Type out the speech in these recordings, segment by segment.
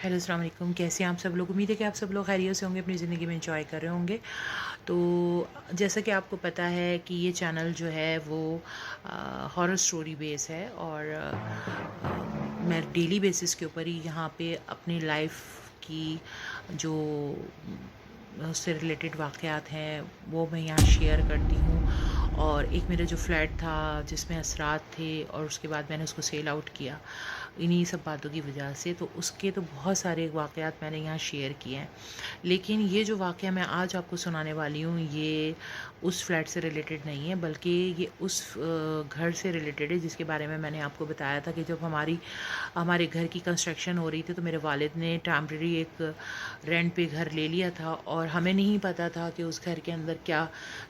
Hello अस्सलाम वालेकुम। कैसे हैं आप सब लोग? उम्मीद है कि आप सब लोग खैरियत से होंगे, अपनी ज़िंदगी में एंजॉय कर रहे होंगे। तो जैसा कि आपको पता है कि ये चैनल जो है वो हॉरर स्टोरी बेस है और मैं डेली बेसिस के ऊपर ही यहाँ पे अपनी लाइफ की जो उससे रिलेटेड वाक़यात हैं वो मैं यहाँ शेयर करती हूँ। और एक मेरा जो फ्लैट था जिसमें असरात थे और उसके बाद मैंने उसको सेल आउट किया इन्हीं सब बातों की वजह से, तो उसके तो बहुत सारे वाक़यात मैंने यहाँ शेयर किए हैं। लेकिन ये जो वाक़या मैं आज आपको सुनाने वाली हूँ ये उस फ्लैट से रिलेटेड नहीं है, बल्कि ये उस घर से रिलेटेड है जिसके बारे में मैंने आपको बताया था कि जब हमारे घर की कंस्ट्रक्शन हो रही थी तो मेरे वालिद ने टेम्परेरी एक रेंट पे घर ले लिया था और हमें नहीं पता था कि उस घर के अंदर क्या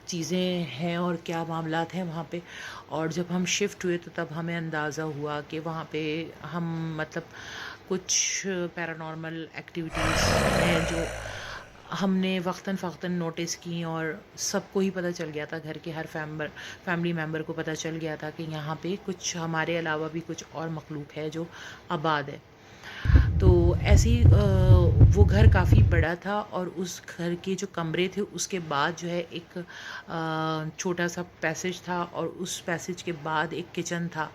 चीज़ें हैं और क्या मामलात हैं वहाँ पे। और जब हम शिफ्ट हुए तो तब हमें अंदाज़ा हुआ कि वहाँ पे हम मतलब कुछ पैरानॉर्मल एक्टिविटीज़ हैं जो हमने वक्तन फ़क्तन नोटिस की और सबको ही पता चल गया था, घर के हर फैमिली मेम्बर को पता चल गया था कि यहाँ पे कुछ हमारे अलावा भी कुछ और मखलूक है जो आबाद है। तो ऐसे ही वो घर काफ़ी बड़ा था और उस घर के जो कमरे थे उसके बाद जो है एक छोटा सा पैसेज था और उस पैसेज के बाद एक किचन था।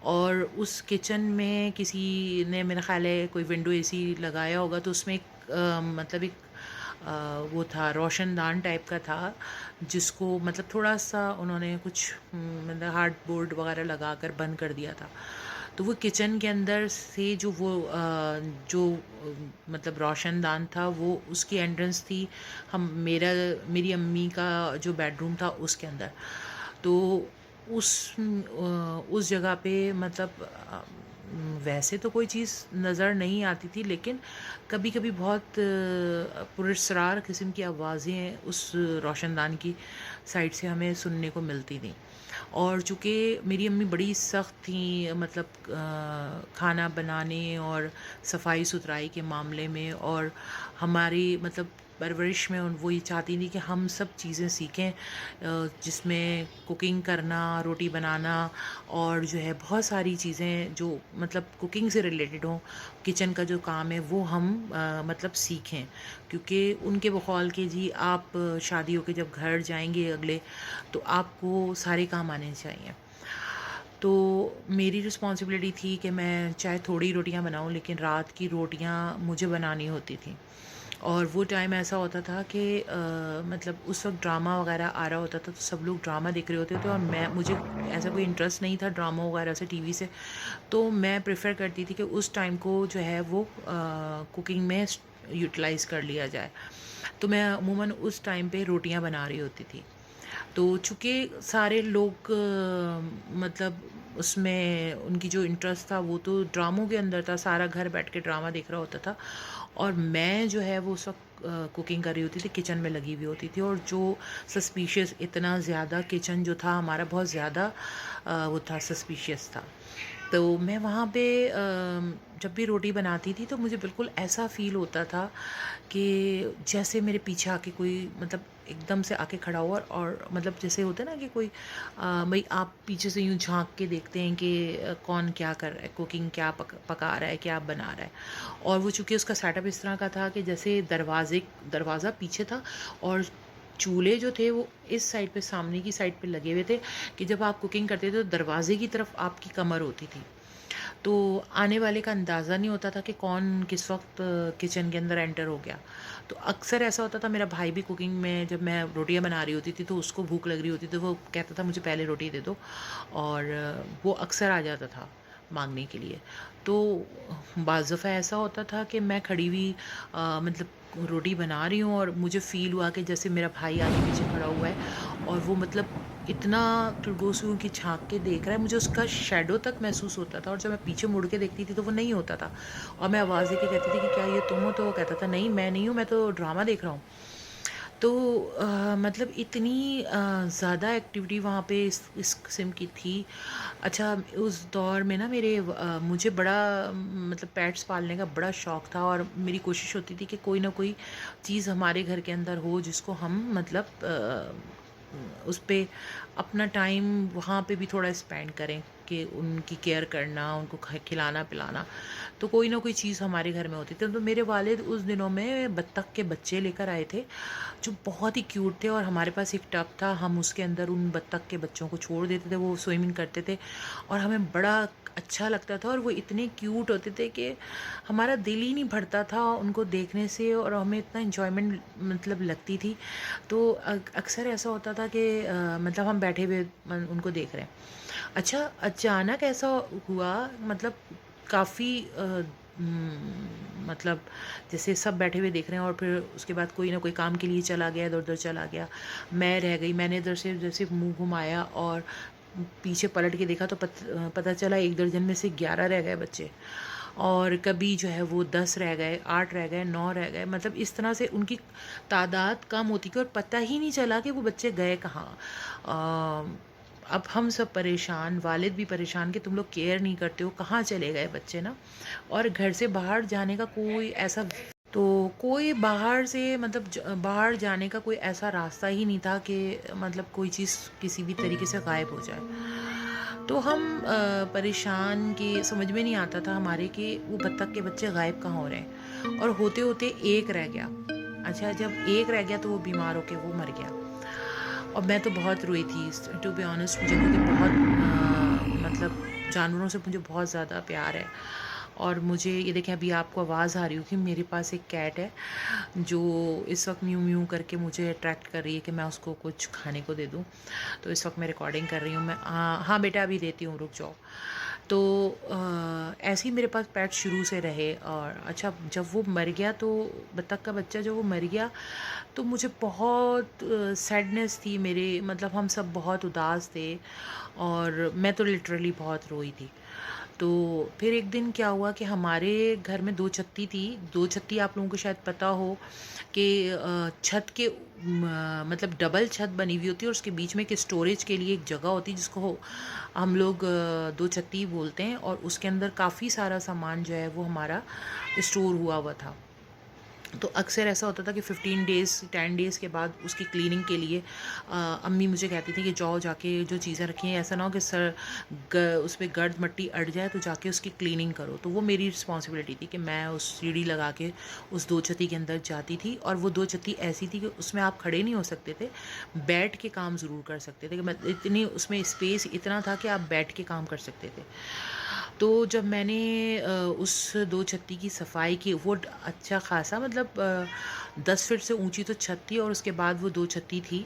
और उस किचन में किसी ने मेरा ख़्याल है कोई विंडो एसी लगाया होगा, तो उसमें एक मतलब एक वो था रोशनदान टाइप का था जिसको मतलब थोड़ा सा उन्होंने कुछ मतलब हार्डबोर्ड वगैरह लगाकर बंद कर दिया था। तो वो किचन के अंदर से मतलब रोशनदान था वो उसकी एंट्रेंस थी हम मेरी अम्मी का जो बेडरूम था उसके अंदर। तो उस जगह पे मतलब वैसे तो कोई चीज़ नज़र नहीं आती थी, लेकिन कभी-कभी बहुत पुरस्रार किस्म की आवाज़ें उस रोशनदान की साइड से हमें सुनने को मिलती थी। और चूँकि मेरी अम्मी बड़ी सख्त थी मतलब खाना बनाने और सफाई-सुथराई के मामले में, और हमारी मतलब परवरिश में वो ये चाहती थी कि हम सब चीज़ें सीखें जिसमें कुकिंग करना, रोटी बनाना और जो है बहुत सारी चीज़ें जो मतलब कुकिंग से रिलेटेड हों, किचन का जो काम है वो हम मतलब सीखें। क्योंकि उनके बकौल कि जी आप शादी होके जब घर जाएँगे अगले, तो आपको सारे काम आने चाहिए। तो मेरी रिस्पॉन्सिबिलिटी थी कि मैं चाहे थोड़ी रोटियां बनाऊं लेकिन रात की रोटियां मुझे बनानी होती थी। और वो टाइम ऐसा होता था कि मतलब उस वक्त ड्रामा वगैरह आ रहा होता था तो सब लोग ड्रामा देख रहे होते थे और मुझे ऐसा कोई इंटरेस्ट नहीं था ड्रामा वगैरह से टीवी से। तो मैं प्रेफर करती थी कि उस टाइम को जो है वो कुकिंग में यूटिलाइज़ कर लिया जाए। तो मैं अमूमन उस टाइम पे रोटियां बना रही होती थी। तो चूँकि सारे लोग मतलब उसमें उनकी जो इंटरेस्ट था वो तो ड्रामों के अंदर था, सारा घर बैठ के ड्रामा देख रहा होता था और मैं जो है वो उस वक्त कुकिंग कर रही होती थी, किचन में लगी हुई होती थी। और जो सस्पिशियस इतना ज़्यादा किचन जो था हमारा बहुत ज़्यादा वो था, सस्पिशियस था। तो मैं वहाँ पे जब भी रोटी बनाती थी तो मुझे बिल्कुल ऐसा फ़ील होता था कि जैसे मेरे पीछे आके कोई मतलब एकदम से आके खड़ा हुआ, और मतलब जैसे होता है ना कि कोई भाई आप पीछे से यूँ झांक के देखते हैं कि कौन क्या कर रहा है, कुकिंग क्या पका रहा है, क्या बना रहा है। और वो चूँकि उसका सेटअप इस तरह का था कि जैसे दरवाज़ा पीछे था और चूल्हे जो थे वो इस साइड पे सामने की साइड पे लगे हुए थे कि जब आप कुकिंग करते थे तो दरवाजे की तरफ आपकी कमर होती थी। तो आने वाले का अंदाज़ा नहीं होता था कि कौन किस वक्त किचन के अंदर एंटर हो गया। तो अक्सर ऐसा होता था, मेरा भाई भी कुकिंग में जब मैं रोटियां बना रही होती थी तो उसको भूख लग रही होती थी, वो कहता था मुझे पहले रोटी दे दो, और वो अक्सर आ जाता था मांगने के लिए। तो बाज़ दफ़ा ऐसा होता था कि मैं खड़ी हुई मतलब रोटी बना रही हूँ और मुझे फ़ील हुआ कि जैसे मेरा भाई आगे पीछे खड़ा हुआ है और वो मतलब इतना तुलगोसुओं की झाँक के देख रहा है, मुझे उसका शैडो तक महसूस होता था। और जब मैं पीछे मुड़ के देखती थी तो वो नहीं होता था और मैं आवाज़ दे के कहती थी कि क्या ये तुम हो? तो वो कहता था नहीं मैं नहीं हूँ, मैं तो ड्रामा देख रहा हूँ। तो मतलब इतनी ज़्यादा एक्टिविटी वहाँ पे इस किस्म की थी। अच्छा, उस दौर में ना मुझे बड़ा मतलब पेट्स पालने का बड़ा शौक़ था और मेरी कोशिश होती थी कि कोई ना कोई चीज़ हमारे घर के अंदर हो जिसको हम मतलब उस पे अपना टाइम वहाँ पे भी थोड़ा स्पेंड करें। के उनकी केयर करना, उनको खिलाना पिलाना, तो कोई ना कोई चीज़ हमारे घर में होती थी। तो मेरे वालिद उस दिनों में बत्तख के बच्चे लेकर आए थे जो बहुत ही क्यूट थे, और हमारे पास एक टब था, हम उसके अंदर उन बत्तख के बच्चों को छोड़ देते थे, वो स्विमिंग करते थे और हमें बड़ा अच्छा लगता था। और वो इतने क्यूट होते थे कि हमारा दिल ही नहीं भरता था उनको देखने से, और हमें इतना इन्जॉयमेंट मतलब लगती थी। तो अक्सर ऐसा होता था कि मतलब हम बैठे हुए उनको देख रहे हैं। अच्छा, अचानक ऐसा हुआ, मतलब काफ़ी मतलब जैसे सब बैठे हुए देख रहे हैं और फिर उसके बाद कोई ना कोई काम के लिए चला गया, इधर उधर चला गया, मैं रह गई। मैंने इधर से जैसे मुंह घुमाया और पीछे पलट के देखा तो पता चला एक दर्जन में से 11 रह गए बच्चे, और कभी जो है वो 10 रह गए, 8 रह गए, 9 रह गए। मतलब इस तरह से उनकी तादाद कम होती गई और पता ही नहीं चला कि वो बच्चे गए कहाँ। अब हम सब परेशान, वालिद भी परेशान कि तुम लोग केयर नहीं करते हो, कहाँ चले गए बच्चे ना। और घर से बाहर जाने का कोई ऐसा, तो कोई बाहर से मतलब बाहर जाने का कोई ऐसा रास्ता ही नहीं था कि मतलब कोई चीज़ किसी भी तरीके से गायब हो जाए। तो हम परेशान, कि समझ में नहीं आता था हमारे कि वो बत्तख के बच्चे गायब कहाँ हो रहे हैं। और होते होते एक रह गया। अच्छा, जब एक रह गया तो वो बीमार होके वो मर गया, और मैं तो बहुत रोई थी टू बी ऑनेस्ट मुझे, क्योंकि बहुत मतलब जानवरों से मुझे बहुत ज़्यादा प्यार है। और मुझे ये देखें, अभी आपको आवाज़ आ रही होगी, मेरे पास एक कैट है जो इस वक्त म्यू म्यू करके मुझे अट्रैक्ट कर रही है कि मैं उसको कुछ खाने को दे दूँ। तो इस वक्त मैं रिकॉर्डिंग कर रही हूँ। मैं हाँ बेटा अभी देती हूँ, रुक जाओ। तो ऐसे ही मेरे पास पेट शुरू से रहे। और अच्छा, जब वो मर गया तो बत्तख का बच्चा जब वो मर गया तो मुझे बहुत सैडनेस थी मेरे, मतलब हम सब बहुत उदास थे और मैं तो लिटरली बहुत रोई थी। तो फिर एक दिन क्या हुआ कि हमारे घर में 2 छत्ती थी। 2 छत्ती आप लोगों को शायद पता हो कि छत के मतलब डबल छत बनी हुई होती है और उसके बीच में एक स्टोरेज के लिए एक जगह होती है जिसको हम लोग 2 छत्ती बोलते हैं, और उसके अंदर काफ़ी सारा सामान जो है वो हमारा स्टोर हुआ हुआ था। तो अक्सर ऐसा होता था कि 15 डेज़ 10 डेज़ के बाद उसकी क्लीनिंग के लिए अम्मी मुझे कहती थी कि जाओ जाके जो चीज़ें रखी हैं, ऐसा ना हो कि उस पर गर्द मट्टी अड़ जाए, तो जाके उसकी क्लीनिंग करो। तो वो मेरी रिस्पॉन्सिबिलिटी थी कि मैं उस सीढ़ी लगा के उस 2 छत्ती के अंदर जाती थी। और वो 2 छत्ती ऐसी थी कि उसमें आप खड़े नहीं हो सकते थे, बैठ के काम ज़रूर कर सकते थे, कि इतनी उसमें स्पेस इतना था कि आप बैठ के काम कर सकते थे। तो जब मैंने उस 2 छत्ती की सफाई की, वो अच्छा खासा मतलब 10 फीट से ऊंची तो छत थी, और उसके बाद वो 2 छत्ती थी।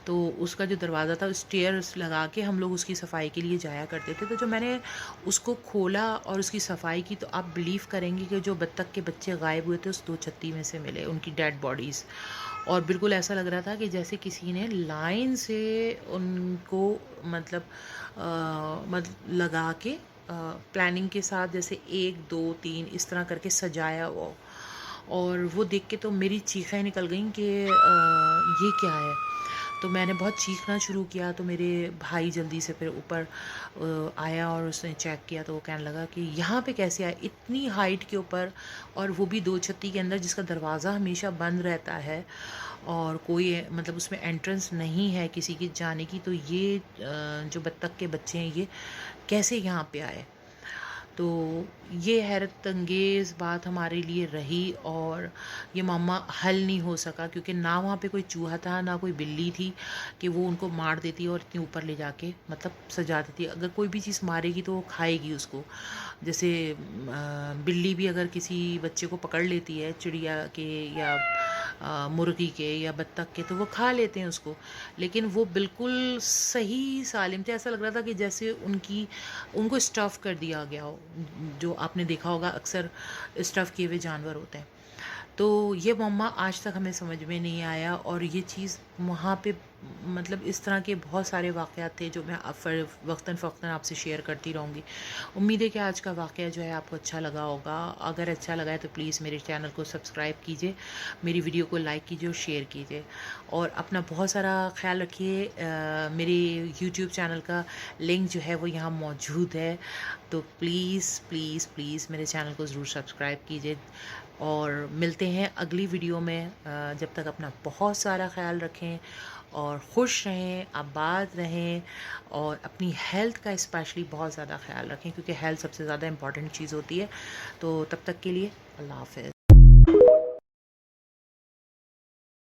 तो उसका जो दरवाज़ा था, स्टेयर्स लगा के हम लोग उसकी सफाई के लिए जाया करते थे। तो जब मैंने उसको खोला और उसकी सफाई की, तो आप बिलीव करेंगे कि जो बत्तख के बच्चे गायब हुए थे उस 2 छत्ती में से मिले, उनकी डेड बॉडीज़। और बिल्कुल ऐसा लग रहा था कि जैसे किसी ने लाइन से उनको मतलब लगा के प्लानिंग के साथ, जैसे 1 2 3 इस तरह करके सजाया वो। और वो देख के तो मेरी चीखें निकल गईं कि ये क्या है। तो मैंने बहुत चीखना शुरू किया, तो मेरे भाई जल्दी से फिर ऊपर आया और उसने चेक किया, तो वो कहने लगा कि यहाँ पे कैसे आया इतनी हाइट के ऊपर, और वो भी 2 छत्ती के अंदर जिसका दरवाज़ा हमेशा बंद रहता है और कोई मतलब उसमें एंट्रेंस नहीं है किसी की जाने की। तो ये जो बत्तख के बच्चे हैं ये कैसे यहाँ पे आए। तो ये हैरत अंगेज़ बात हमारे लिए रही, और ये मामा हल नहीं हो सका, क्योंकि ना वहाँ पे कोई चूहा था ना कोई बिल्ली थी कि वो उनको मार देती और इतनी ऊपर ले जाके मतलब सजा देती। अगर कोई भी चीज़ मारेगी तो वो खाएगी उसको। जैसे बिल्ली भी अगर किसी बच्चे को पकड़ लेती है, चिड़िया के या मुर्गी के या बत्तख के, तो वो खा लेते हैं उसको। लेकिन वो बिल्कुल सही सालिम थे, ऐसा लग रहा था कि जैसे उनको स्टफ़ कर दिया गया हो। जो आपने देखा होगा अक्सर स्टफ़ किए हुए जानवर होते हैं। तो ये मम्मा आज तक हमें समझ में नहीं आया, और ये चीज़ वहाँ पे मतलब इस तरह के बहुत सारे वाक़यात थे जो मैं वक्तन फ़वक्तन आपसे शेयर करती रहूँगी। उम्मीद है कि आज का वाक़या जो है आपको अच्छा लगा होगा। अगर अच्छा लगा है तो प्लीज़ मेरे चैनल को सब्सक्राइब कीजिए, मेरी वीडियो को लाइक कीजिए और शेयर कीजिए, और अपना बहुत सारा ख़्याल रखिए। मेरे यूट्यूब चैनल का लिंक जो है वो यहाँ मौजूद है, तो प्लीज़ प्लीज़ प्लीज़ मेरे चैनल को ज़रूर सब्सक्राइब कीजिए। और मिलते हैं अगली वीडियो में। जब तक अपना बहुत सारा ख्याल रखें, और खुश रहें, आबाद रहें और अपनी हेल्थ का स्पेशली बहुत ज़्यादा ख्याल रखें, क्योंकि हेल्थ सबसे ज़्यादा इम्पॉर्टेंट चीज़ होती है। तो तब तक के लिए अल्लाह हाफ़िज़।